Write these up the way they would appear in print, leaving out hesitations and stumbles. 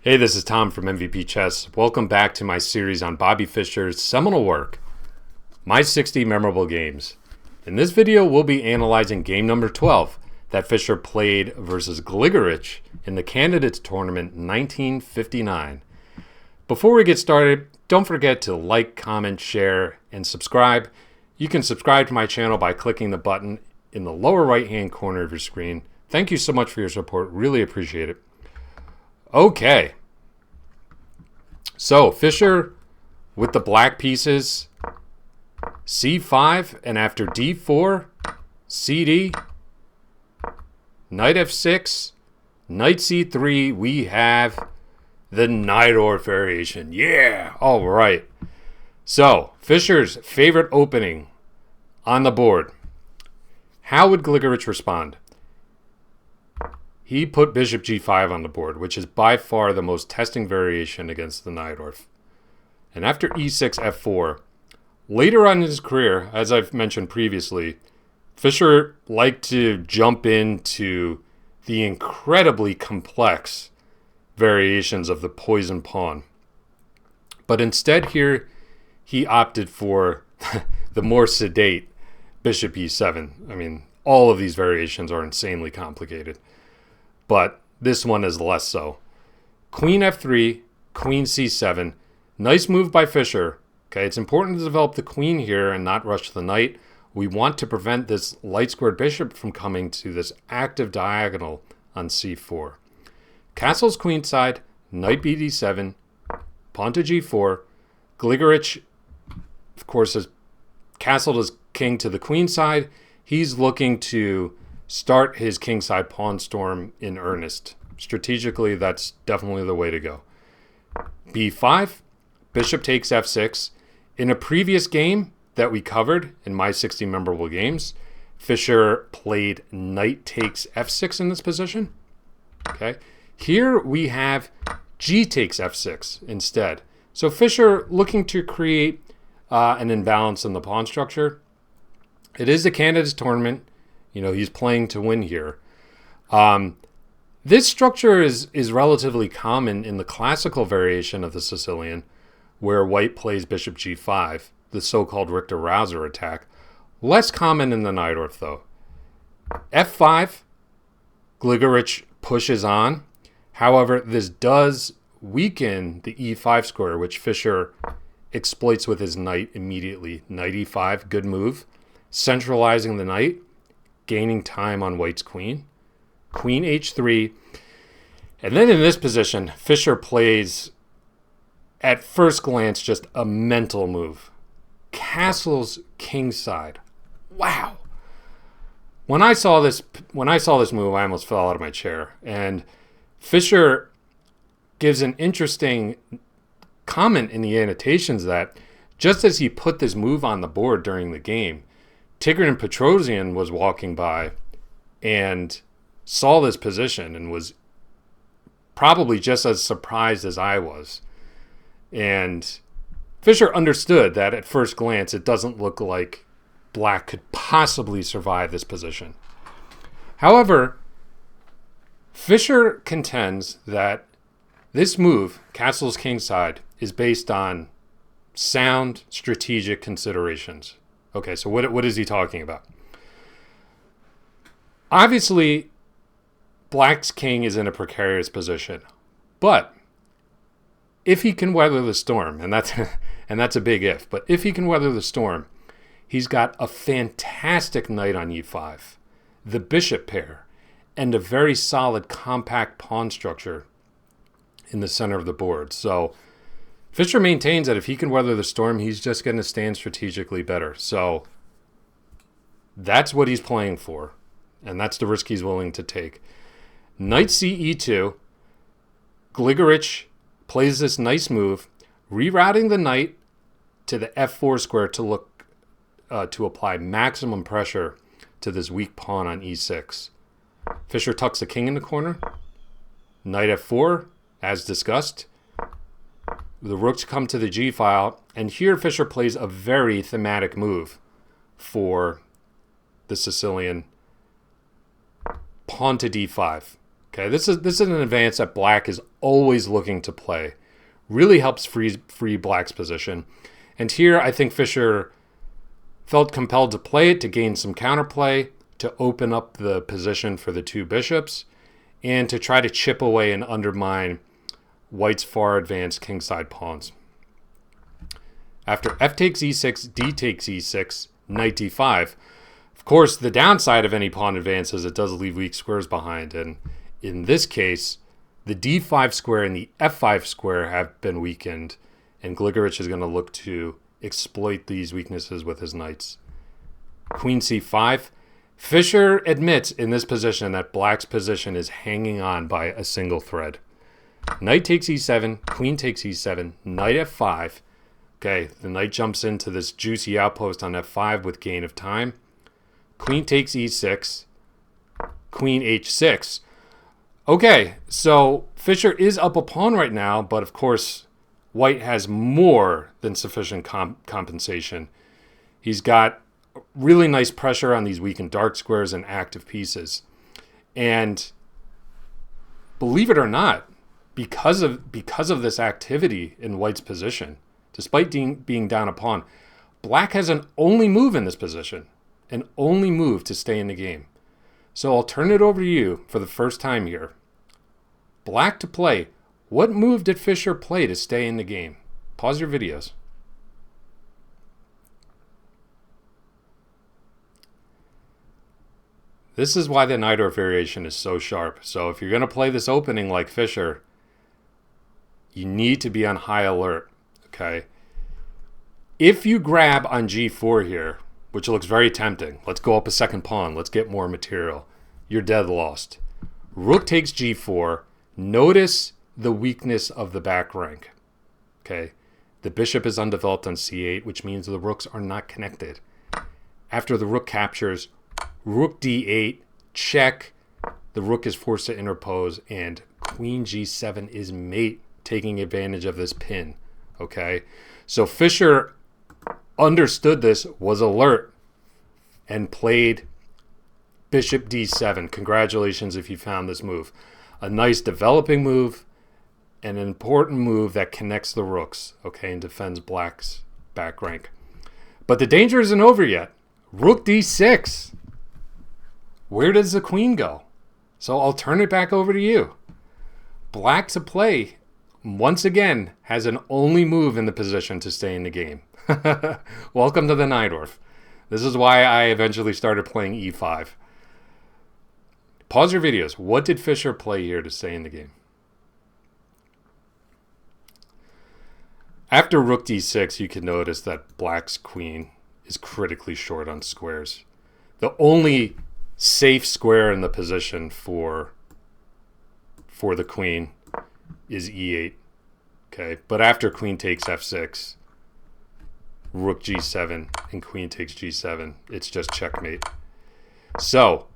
Hey, this is Tom from MVP Chess. Welcome back to my series on Bobby Fischer's seminal work, My 60 Memorable Games. In this video, we'll be analyzing game number 12 that Fischer played versus Gligoric in the Candidates Tournament 1959. Before we get started, don't forget to like, comment, share, and subscribe. You can subscribe to my channel by clicking the button in the lower right-hand corner of your screen. Thank you so much for your support. Really appreciate it. Okay, so Fischer with the black pieces, c5, and after d4, cd, knight f6, knight c3, we have the Najdorf variation. Yeah, all right. So Fischer's favorite opening on the board. How would Gligoric respond? He put bishop g5 on the board, which is by far the most testing variation against the Najdorf. And after e6, f4, later on in his career, as I've mentioned previously, Fischer liked to jump into the incredibly complex variations of the poison pawn. But instead here, he opted for the more sedate bishop e7. I mean, all of these variations are insanely complicated, but this one is less so. Queen f3, queen c7. Nice move by Fischer. Okay, it's important to develop the queen here and not rush the knight. We want to prevent this light squared bishop from coming to this active diagonal on c4. Castles queenside, knight bd7, pawn to g4. Gligoric, of course, has castled his king to the queen side. He's looking to start his kingside pawn storm in earnest. Strategically, that's definitely the way to go. b5, bishop takes f6. In a previous game that we covered in my 60 memorable games, Fischer played knight takes f6 in this position. Okay, here we have g takes f6 instead. So Fischer looking to create an imbalance in the pawn structure. It is the Candidates Tournament. You know, he's playing to win here. This structure is relatively common in the classical variation of the Sicilian, where white plays bishop g5, the so-called Richter-Rauser attack. Less common in the Najdorf, though. f5, Gligoric pushes on. However, this does weaken the e5 square, which Fischer exploits with his knight immediately. Knight e5, good move. Centralizing the knight, gaining time on white's queen. Queen h3. And then in this position, Fischer plays, at first glance, just a mental move. Castles kingside. Wow. When I saw this move, I almost fell out of my chair. And Fischer gives an interesting comment in the annotations that just as he put this move on the board during the game, Tigran Petrosian was walking by and saw this position and was probably just as surprised as I was. And Fischer understood that at first glance, it doesn't look like black could possibly survive this position. However, Fischer contends that this move, castles kingside, is based on sound strategic considerations. Okay, so what is he talking about? Obviously, black's king is in a precarious position, but if he can weather the storm, and that's a big if, but if he can weather the storm, he's got a fantastic knight on e5, the bishop pair, and a very solid compact pawn structure in the center of the board. So Fischer maintains that if he can weather the storm, he's just going to stand strategically better. So that's what he's playing for, and that's the risk he's willing to take. Knight ce2. Gligoric plays this nice move, rerouting the knight to the f4 square to look to apply maximum pressure to this weak pawn on e6. Fischer tucks the king in the corner. Knight f4, as discussed. The rooks come to the g file, and here Fischer plays a very thematic move for the Sicilian. Pawn to d5. Okay, this is an advance that black is always looking to play. Really helps free black's position. And here I think Fischer felt compelled to play it to gain some counterplay, to open up the position for the two bishops, and to try to chip away and undermine white's far advanced kingside pawns. After f takes e6, d takes e6, knight d5. Of course, the downside of any pawn advance is it does leave weak squares behind. And in this case, the d5 square and the f5 square have been weakened. And Gligoric is going to look to exploit these weaknesses with his knights. Queen c5. Fischer admits in this position that black's position is hanging on by a single thread. Knight takes e7, queen takes e7, knight f5. Okay, the knight jumps into this juicy outpost on f5 with gain of time. Queen takes e6, queen h6. Okay, so Fischer is up a pawn right now, but of course, white has more than sufficient compensation. He's got really nice pressure on these weak and dark squares and active pieces. And believe it or not, because of this activity in white's position, despite being down a pawn, black has an only move in this position, an only move to stay in the game. So I'll turn it over to you for the first time here. Black to play. What move did Fischer play to stay in the game? Pause your videos. This is why the Najdorf variation is so sharp. So if you're going to play this opening like Fischer, you need to be on high alert, okay? If you grab on g4 here, which looks very tempting, let's go up a second pawn, let's get more material, you're dead lost. Rook takes g4. Notice the weakness of the back rank, okay? The bishop is undeveloped on c8, which means the rooks are not connected. After the rook captures, rook d8, check, the rook is forced to interpose, and queen g7 is mate, taking advantage of this pin, okay? So Fischer understood this, was alert, and played bishop d7. Congratulations if you found this move. A nice developing move, and an important move that connects the rooks, okay, and defends black's back rank. But the danger isn't over yet. Rook d6. Where does the queen go? So I'll turn it back over to you. Black to play, once again, has an only move in the position to stay in the game. Welcome to the Najdorf. This is why I eventually started playing e5. Pause your videos. What did Fischer play here to stay in the game? After rook d6, you can notice that black's queen is critically short on squares. The only safe square in the position for the queen is e8. Okay, but after queen takes f6, rook g7, and queen takes g7, it's just checkmate. So,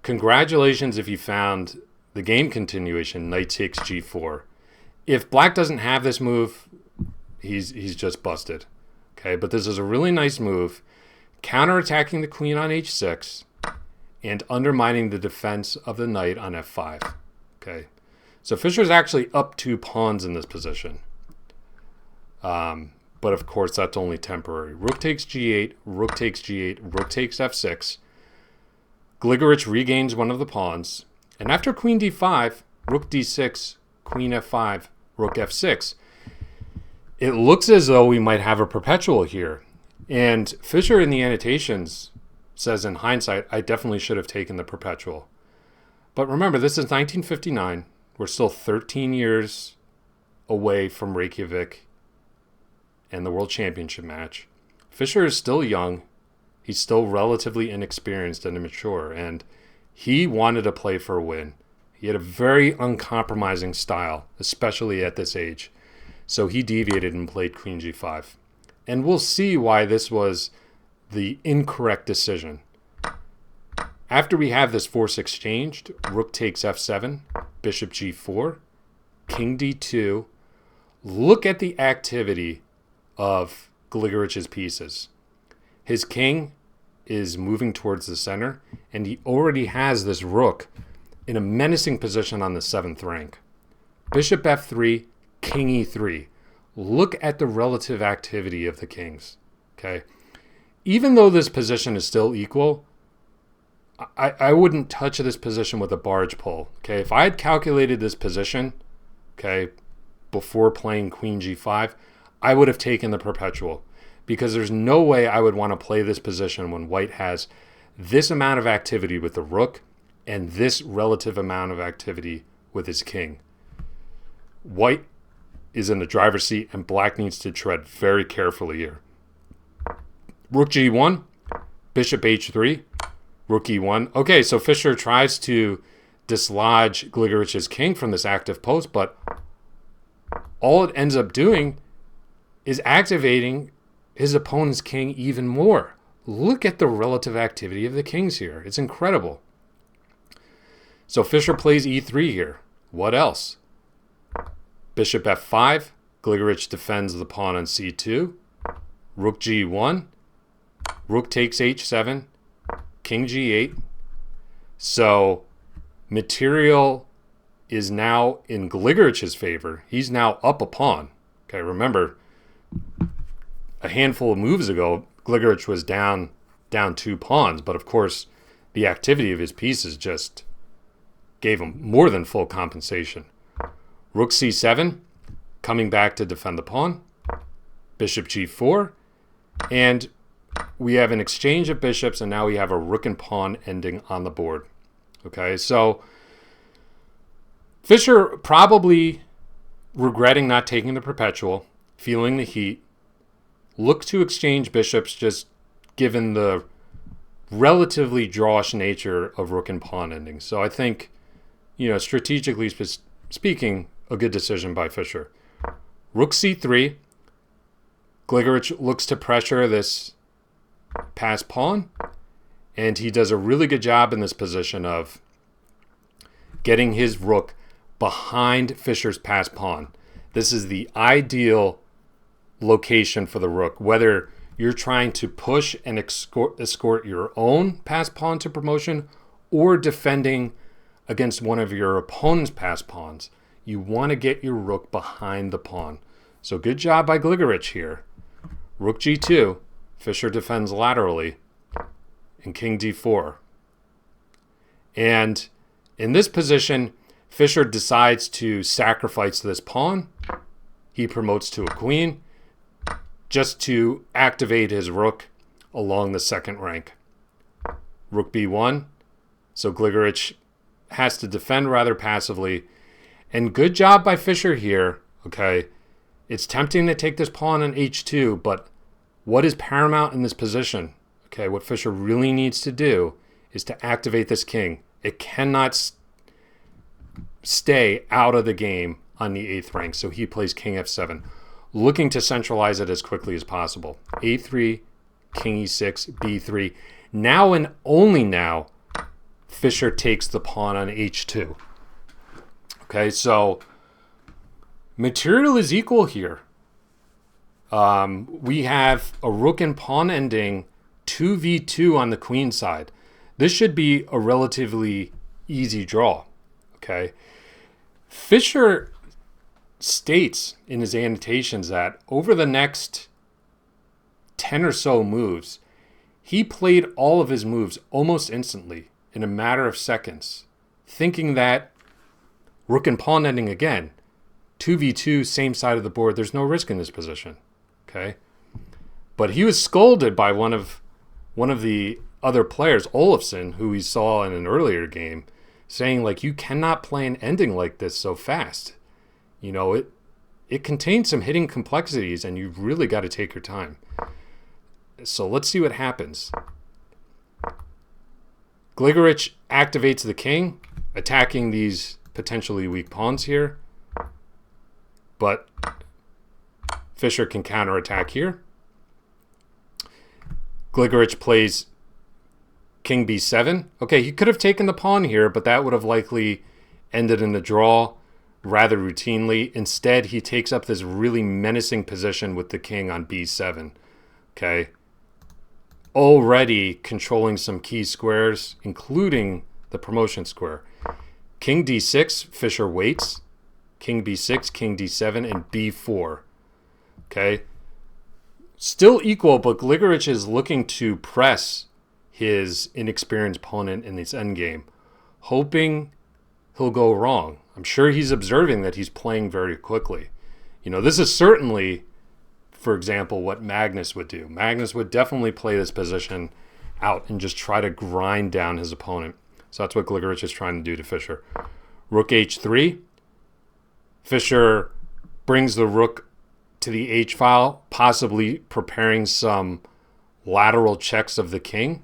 congratulations if you found the game continuation, knight takes g4. If black doesn't have this move, he's just busted. Okay, but this is a really nice move, counterattacking the queen on h6 and undermining the defense of the knight on f5. Okay, so Fischer's actually up 2 pawns in this position. But of course, that's only temporary. Rook takes g8, rook takes g8, rook takes f6. Gligoric regains one of the pawns. And after queen d5, rook d6, queen f5, rook f6, it looks as though we might have a perpetual here. And Fischer in the annotations says, in hindsight, I definitely should have taken the perpetual. But remember, this is 1959. We're still 13 years away from Reykjavik and the World Championship match. Fischer is still young. He's still relatively inexperienced and immature, and he wanted to play for a win. He had a very uncompromising style, especially at this age. So he deviated and played queen g5. And we'll see why this was the incorrect decision. After we have this force exchanged, rook takes f7, bishop g4, king d2. Look at the activity of Gligoric's pieces. His king is moving towards the center, and he already has this rook in a menacing position on the 7th rank. Bishop f3, king e3. Look at the relative activity of the kings. Okay. Even though this position is still equal, I wouldn't touch this position with a barge pole. Okay. If I had calculated this position, okay, before playing queen g5, I would have taken the perpetual, because there's no way I would want to play this position when white has this amount of activity with the rook and this relative amount of activity with his king. White is in the driver's seat, and black needs to tread very carefully here. Rook g1, bishop h3, rook e1. Okay, so Fischer tries to dislodge Gligoric's king from this active post, but all it ends up doing is activating his opponent's king even more. Look at the relative activity of the kings here. It's incredible. So Fischer plays e3 here. What else? Bishop f5. Gligoric defends the pawn on c2. Rook g1. Rook takes h7. King g8. So material is now in Gligoric's favor. He's now up a pawn. Okay, remember, a handful of moves ago, Gligoric was down 2 pawns, but of course, the activity of his pieces just gave him more than full compensation. Rook c7, coming back to defend the pawn. Bishop g4, and we have an exchange of bishops, and now we have a rook and pawn ending on the board. Okay, so Fischer probably regretting not taking the perpetual, feeling the heat, looked to exchange bishops just given the relatively drawish nature of rook and pawn endings. So I think, strategically speaking, a good decision by Fischer. Rook c3. Gligoric looks to pressure this passed pawn, and he does a really good job in this position of getting his rook behind Fischer's passed pawn. This is the ideal location for the rook, whether you're trying to push and escort your own passed pawn to promotion or defending against one of your opponent's passed pawns. You want to get your rook behind the pawn. So good job by Gligoric here. Rook g2. Fischer defends laterally. And king d4. And in this position, Fischer decides to sacrifice this pawn. He promotes to a queen just to activate his rook along the 2nd rank. Rook b1. So Gligoric has to defend rather passively. And good job by Fischer here. Okay, it's tempting to take this pawn on h2, but what is paramount in this position? Okay, what Fischer really needs to do is to activate this king. It cannot stay out of the game on the 8th rank, so he plays king f7, looking to centralize it as quickly as possible. a3, king e6, b3. Now and only now, Fischer takes the pawn on h2. Okay, so material is equal here. We have a rook and pawn ending 2v2 on the queen side. This should be a relatively easy draw. Okay, Fischer states in his annotations that over the next 10 or so moves, he played all of his moves almost instantly in a matter of seconds, thinking that rook and pawn ending again, 2v2, same side of the board, there's no risk in this position. Okay, but he was scolded by one of the other players, Olafsson, who we saw in an earlier game, saying like, you cannot play an ending like this so fast. It contains some hitting complexities, and you've really got to take your time. So let's see what happens. Gligoric activates the king, attacking these potentially weak pawns here, but Fischer can counterattack here. Gligoric plays king b7. Okay, he could have taken the pawn here, but that would have likely ended in a draw rather routinely. Instead, he takes up this really menacing position with the king on b7. Okay, already controlling some key squares, including the promotion square. King d6, Fischer waits. King b6, king d7, and b4. Okay? Still equal, but Gligoric is looking to press his inexperienced opponent in this endgame, hoping he'll go wrong. I'm sure he's observing that he's playing very quickly. This is certainly, for example, what Magnus would do. Magnus would definitely play this position out and just try to grind down his opponent. So that's what Gligoric is trying to do to Fischer. Rook h3. Fischer brings the rook to the h-file, possibly preparing some lateral checks of the king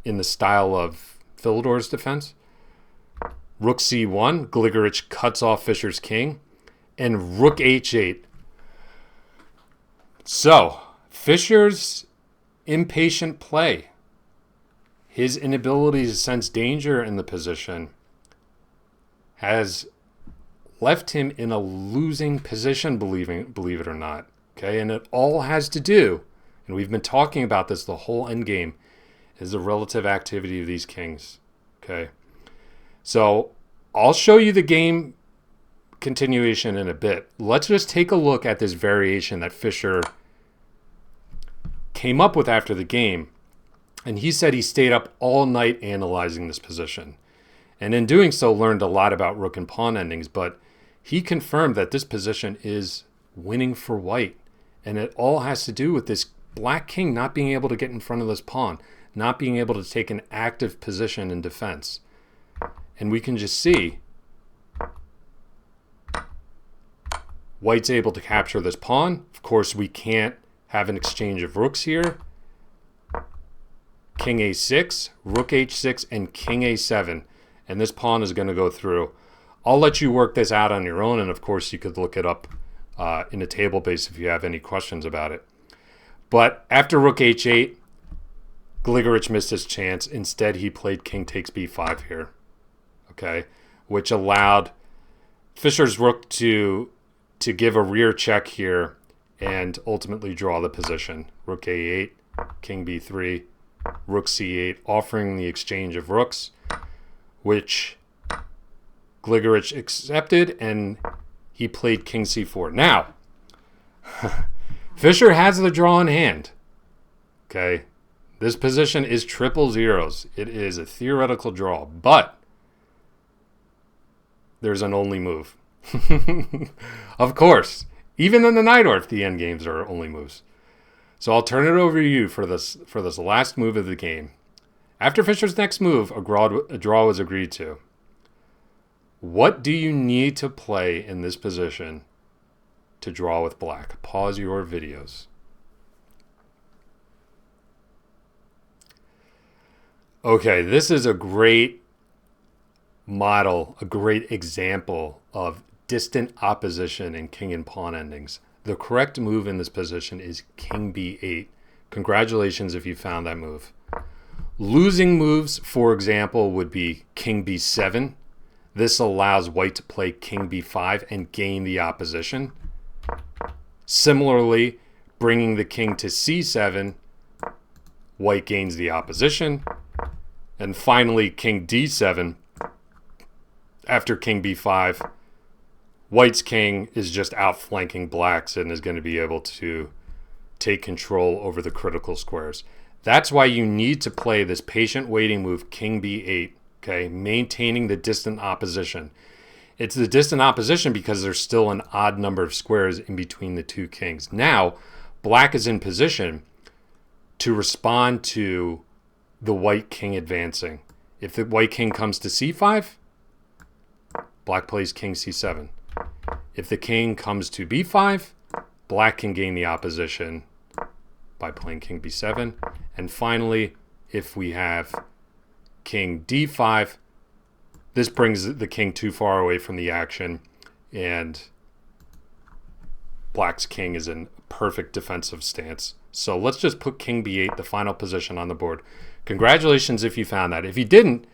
in the style of Philidor's defense. Rook c1, Gligoric cuts off Fischer's king, and rook h8. So, Fischer's impatient play, his inability to sense danger in the position, has left him in a losing position, believe it or not. Okay, and it all has to do, and we've been talking about this the whole endgame, is the relative activity of these kings. Okay, so I'll show you the game continuation in a bit. Let's just take a look at this variation that Fischer came up with after the game. And he said he stayed up all night analyzing this position. And in doing so, learned a lot about rook and pawn endings. But he confirmed that this position is winning for white. And it all has to do with this black king not being able to get in front of this pawn, not being able to take an active position in defense. And we can just see white's able to capture this pawn. Of course, we can't have an exchange of rooks here. King a6, rook h6, and king a7. And this pawn is going to go through. I'll let you work this out on your own, and of course you could look it up in a table base if you have any questions about it. But after rook h8, Gligoric missed his chance. Instead, he played king takes b5 here, okay, which allowed Fischer's rook to give a rear check here and ultimately draw the position. Rook a8, king b3, rook c8, offering the exchange of rooks, which Gligoric accepted, and he played king c4. Now, Fischer has the draw in hand. Okay, this position is triple zeros. It is a theoretical draw, but there's an only move. Of course, even in the Najdorf, the endgames are only moves. So I'll turn it over to you for this last move of the game. After Fischer's next move, a draw was agreed to. What do you need to play in this position to draw with black? Pause your videos. Okay, this is a great model, a great example of distant opposition in king and pawn endings. The correct move in this position is king b8. Congratulations if you found that move. Losing moves, for example, would be king b7. This allows white to play king b5 and gain the opposition. Similarly, bringing the king to c7, white gains the opposition. And finally, king d7. After king b5, white's king is just outflanking black's and is going to be able to take control over the critical squares. That's why you need to play this patient waiting move, king b8, okay, maintaining the distant opposition. It's the distant opposition because there's still an odd number of squares in between the two kings. Now, black is in position to respond to the white king advancing. If the white king comes to c5, black plays king c7. If the king comes to b5, black can gain the opposition by playing king b7. And finally, if we have king d5, this brings the king too far away from the action, and black's king is in perfect defensive stance. So let's just put king b8, the final position, on the board. Congratulations if you found that. If you didn't,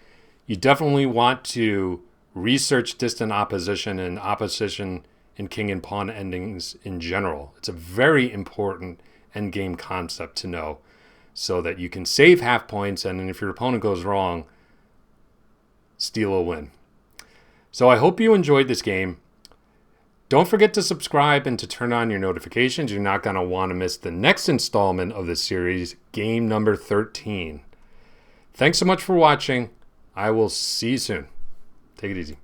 you definitely want to research distant opposition and opposition in king and pawn endings in general. It's a very important endgame concept to know so that you can save half points, and then if your opponent goes wrong, steal a win. So I hope you enjoyed this game. Don't forget to subscribe and to turn on your notifications. You're not going to want to miss the next installment of this series, game number 13. Thanks so much for watching. I will see you soon. Take it easy.